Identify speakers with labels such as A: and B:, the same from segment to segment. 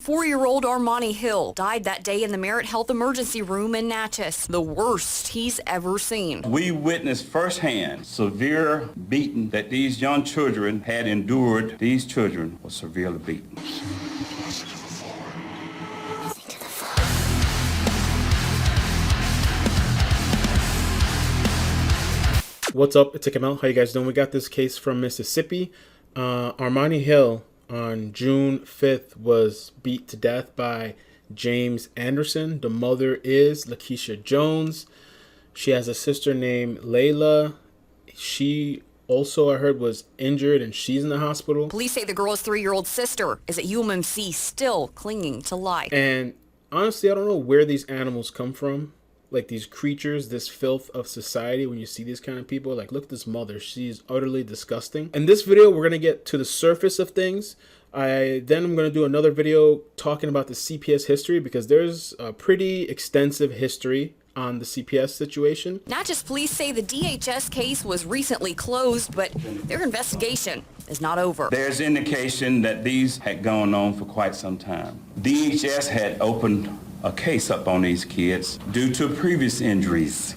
A: 24-year-old Armani Hill died that day in the Merritt Health Emergency Room in Natchez, the worst he's ever seen.
B: We witnessed firsthand severe beating that these young children had endured. These children were severely beaten.
C: What's up? It's iCkEdMeL. How you guys doing? We got this case from Mississippi. Armani Hill on June 5th was beat to death by James Anderson. The mother is Lakeshia Jones. She has a sister named Layla. She also, I heard, was injured and she's in the hospital.
A: Police say the girl's 3-year-old sister is at UMMC still clinging to life.
C: And honestly, I don't know where these animals come from. Like these creatures, this filth of society. When you see these kind of people, like, look at this mother. She's utterly disgusting. In this video, we're going to get to the surface of things. I'm going to do another video talking about the CPS history, because there's a pretty extensive history on the CPS situation.
A: Natchez police say the DHS case was recently closed, but their investigation is not over.
B: There's indication that these had gone on for quite some time. DHS had opened a case up on these kids due to previous injuries.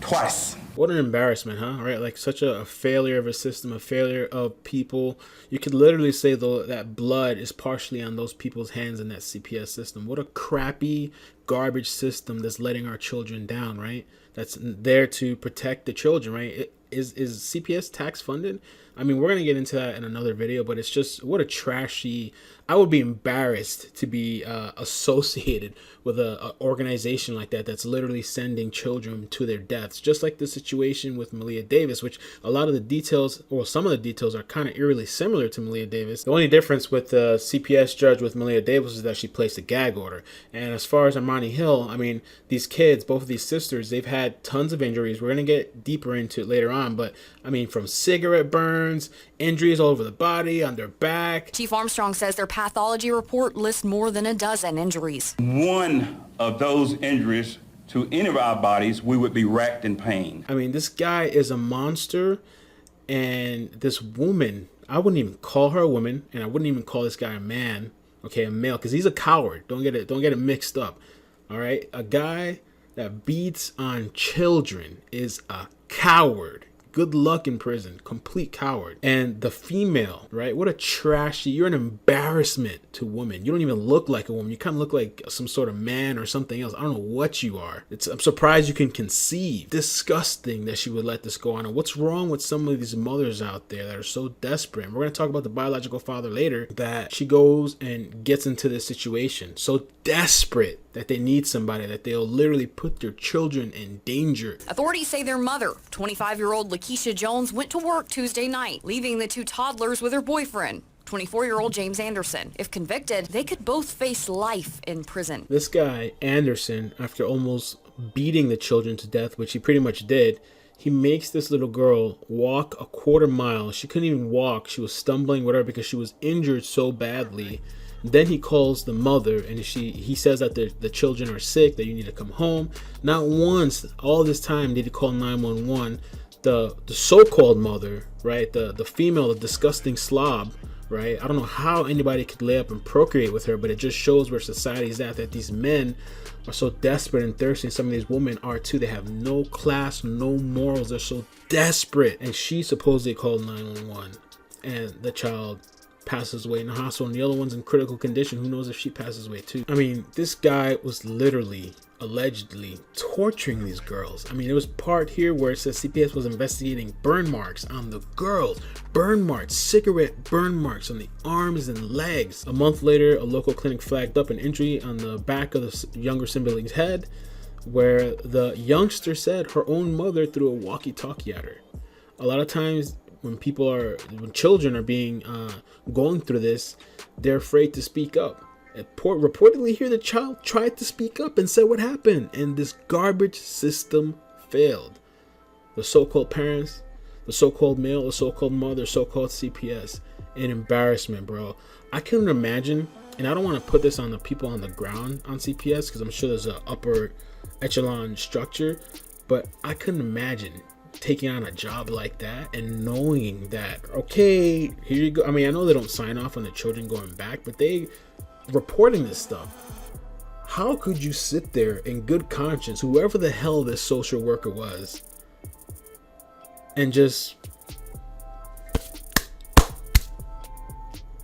B: Twice.
C: What an embarrassment, huh? Right? Like such a failure of a system, a failure of people. You could literally say, though, that blood is partially on those people's hands in that CPS system. What a crappy, garbage system that's letting our children down, right? That's there to protect the children, right? Is CPS tax funded? I mean, we're going to get into that in another video, but it's just, what a trashy, I would be embarrassed to be associated with a organization like that that's literally sending children to their deaths. Just like the situation with Maleah Davis, which a lot of the details, or some of the details, are kind of eerily similar to Maleah Davis. The only difference with the CPS judge with Maleah Davis is that she placed a gag order. And as far as Armani Hill, I mean, these kids, both of these sisters, they've had tons of injuries. We're going to get deeper into it later on, but I mean, from cigarette burns, injuries all over the body, on their back.
A: Chief Armstrong says their pathology report lists more than a dozen injuries.
B: One of those injuries to any of our bodies, we would be racked in pain.
C: I mean, this guy is a monster, and this woman, I wouldn't even call her a woman, and I wouldn't even call this guy a man, okay, a male, because he's a coward. Don't get it mixed up. All right, a guy that beats on children is a coward. Good luck in prison. Complete coward. And the female, right? What a trashy, you're an embarrassment to women. You don't even look like a woman. You kind of look like some sort of man or something else. I don't know what you are. I'm surprised you can conceive. Disgusting that she would let this go on. And what's wrong with some of these mothers out there that are so desperate? And we're going to talk about the biological father later, that she goes and gets into this situation. So desperate that they need somebody, that they'll literally put their children in danger.
A: Authorities say their mother, 25-year-old Lakeshia Jones, went to work Tuesday night, leaving the 2 toddlers with her boyfriend, 24-year-old James Anderson. If convicted, they could both face life in prison.
C: This guy, Anderson, after almost beating the children to death, which he pretty much did, he makes this little girl walk a quarter mile. She couldn't even walk. She was stumbling, whatever, because she was injured so badly. Then he calls the mother, and he says that the children are sick, that you need to come home. Not once all this time did he call 911. The so-called mother, right, the female, the disgusting slob, right? I don't know how anybody could lay up and procreate with her, but it just shows where society is at, that these men are so desperate and thirsty. Some of these women are too. They have no class, no morals. They're so desperate. And she supposedly called 911, and the child passes away in the hospital, and the other one's in critical condition. Who knows if she passes away too? I mean, this guy was literally, allegedly torturing these girls. I mean, there was part here where it says CPS was investigating burn marks on the girls. Burn marks, cigarette burn marks on the arms and legs. A month later, a local clinic flagged up an injury on the back of the younger sibling's head, where the youngster said her own mother threw a walkie-talkie at her. A lot of times when children are being going through this, they're afraid to speak up. Reportedly here, the child tried to speak up and said what happened, and this garbage system failed. The so-called parents, the so-called male, the so-called mother, so-called CPS. An embarrassment, bro. I couldn't imagine, and I don't want to put this on the people on the ground on CPS, because I'm sure there's an upper echelon structure, but I couldn't imagine taking on a job like that and knowing that, okay, here you go. I mean, I know they don't sign off on the children going back, but they reporting this stuff. How could you sit there in good conscience, whoever the hell this social worker was, and just...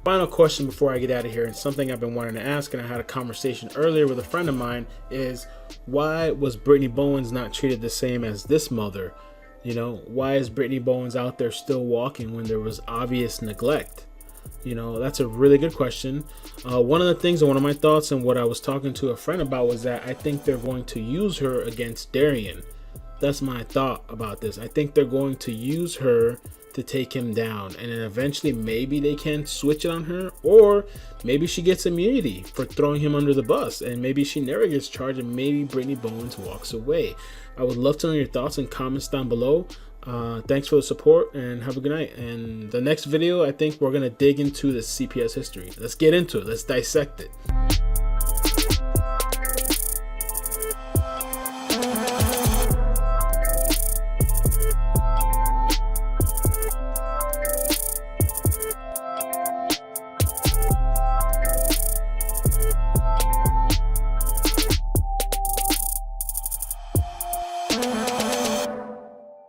C: Final question before I get out of here, and something I've been wanting to ask, and I had a conversation earlier with a friend of mine, is why was Brittany Bowens not treated the same as this mother? You know, why is Brittany Bowens out there still walking when there was obvious neglect? You know, that's a really good question. One of the things, and one of my thoughts, and what I was talking to a friend about, was that I think they're going to use her against Darian. That's my thought about this. I think they're going to use her to take him down, and then eventually maybe they can switch it on her, or maybe she gets immunity for throwing him under the bus, and maybe she never gets charged, and maybe Brittany Bowens walks away. I would love to know your thoughts and comments down below. Thanks for the support, and have a good night. And the next video, I think we're gonna dig into the CPS history. Let's get into it. Let's dissect it.